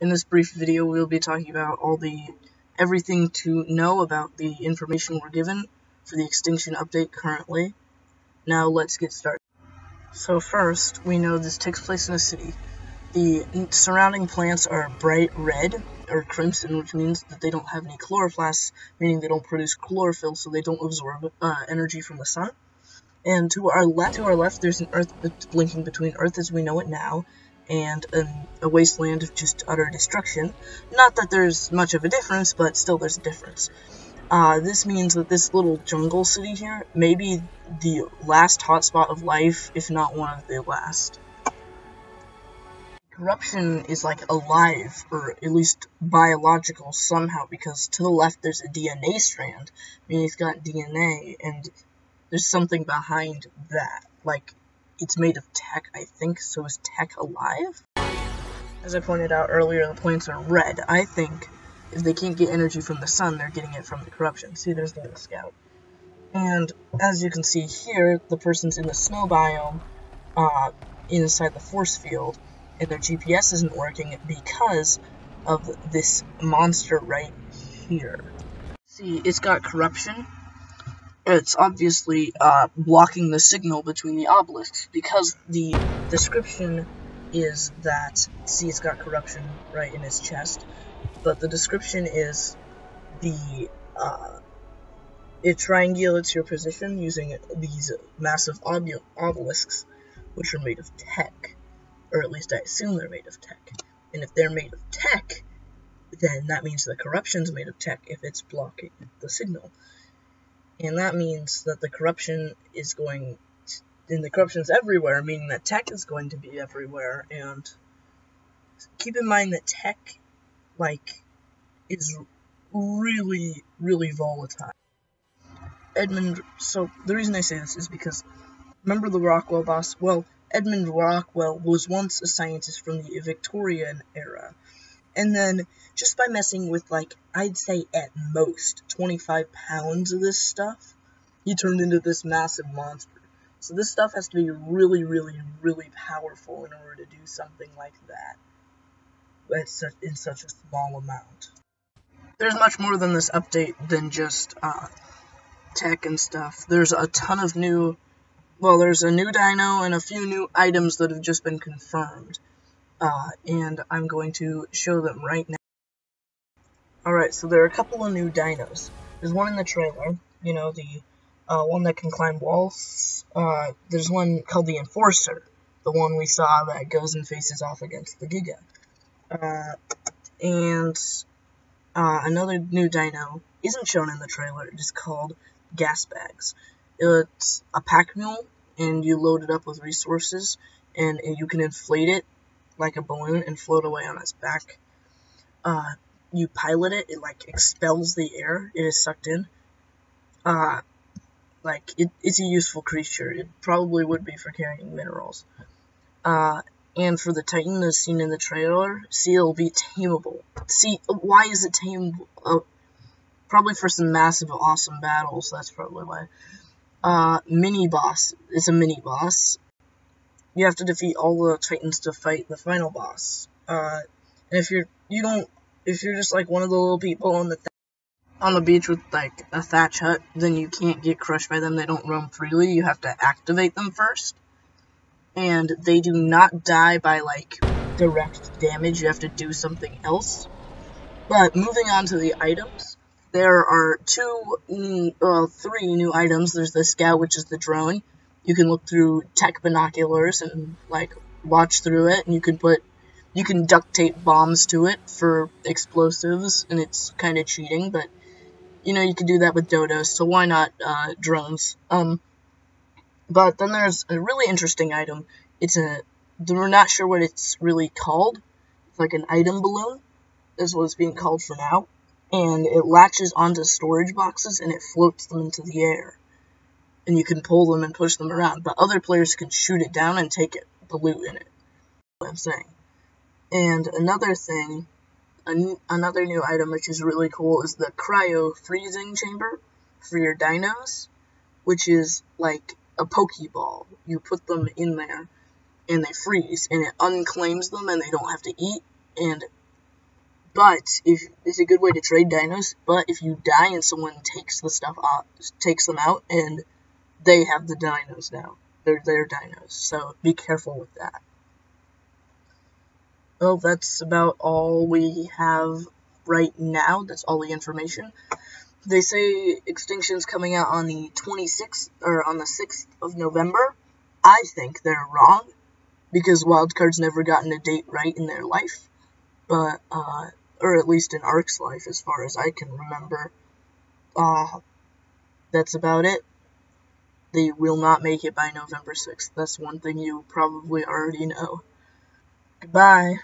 In this brief video, we'll be talking about everything to know about the information we're given for the extinction update currently. Now let's get started. So first, we know this takes place in a city. The surrounding plants are bright red, or crimson, which means that they don't have any chloroplasts, meaning they don't produce chlorophyll, so they don't absorb energy from the sun. And to our left, there's an Earth that's blinking between Earth as we know it now, and a wasteland of just utter destruction. Not that there's much of a difference, but still there's a difference. This means that this little jungle city here may be the last hotspot of life, if not one of the last. Corruption is like alive, or at least biological somehow, because to the left there's a DNA strand, meaning it's got DNA, and there's something behind that. Like, it's made of tech, I think, so is tech alive? As I pointed out earlier, the plants are red. I think if they can't get energy from the sun, they're getting it from the corruption. See, there's the little scout. And as you can see here, the person's in the snow biome, inside the force field, and their GPS isn't working because of this monster right here. See, it's got corruption. It's obviously blocking the signal between the obelisks, because the description is that, see, it's got corruption right in his chest, but the description is it triangulates your position using these massive obelisks, which are made of tech, or at least I assume they're made of tech. And if they're made of tech, then that means the corruption's made of tech if it's blocking the signal. And that means that the corruption is and the corruption's everywhere, meaning that tech is going to be everywhere. And keep in mind that tech, is really, really volatile. So the reason I say this is because, remember the Rockwell boss? Well, Edmund Rockwell was once a scientist from the Victorian era. And then, just by messing with, I'd say at most 25 pounds of this stuff, he turned into this massive monster. So this stuff has to be really, really, really powerful in order to do something like that in such a small amount. There's much more than this update than just tech and stuff. There's a ton of there's a new dino and a few new items that have just been confirmed. And I'm going to show them right now. Alright, so there are a couple of new dinos. There's one in the trailer, the one that can climb walls. There's one called the Enforcer, the one we saw that goes and faces off against the Giga. And another new dino isn't shown in the trailer. It is called Gas Bags. It's a pack mule, and you load it up with resources, and you can inflate it like a balloon and float away on its back. You pilot it, it expels the air it is sucked in. It's a useful creature. It probably would be for carrying minerals. And for the Titan as seen in the trailer, see, it'll be tameable. See, why is it tameable? Probably for some massive, awesome battles, that's probably why. Mini boss. It's a mini boss. You have to defeat all the Titans to fight the final boss. And if you're just one of the little people on the beach with a thatch hut, then you can't get crushed by them. They don't roam freely. You have to activate them first. And they do not die by direct damage. You have to do something else. But moving on to the items, there are three new items. There's the Scout, which is the drone. You can look through tech binoculars and watch through it, and you can duct tape bombs to it for explosives, and it's kind of cheating, but you can do that with dodos, so why not drones? But then there's a really interesting item. We're not sure what it's really called. It's like an item balloon, is what it's being called for now, and it latches onto storage boxes and it floats them into the air. And you can pull them and push them around, but other players can shoot it down and take the loot in it. That's what I'm saying. And another thing, another new item which is really cool is the cryo freezing chamber for your dinos, which is like a Pokeball. You put them in there and they freeze, and it unclaims them and they don't have to eat, and But if it's a good way to trade dinos, but if you die and someone takes the stuff off, takes them out, and they have the dinos now. They're their dinos, so be careful with that. Well, that's about all we have right now. That's all the information. They say Extinction's coming out on the 26th, or on the 6th of November. I think they're wrong, because wildcard's never gotten a date right in their life. But, or at least in ARK's life, as far as I can remember. That's about it. They will not make it by November 6th. That's one thing you probably already know. Goodbye.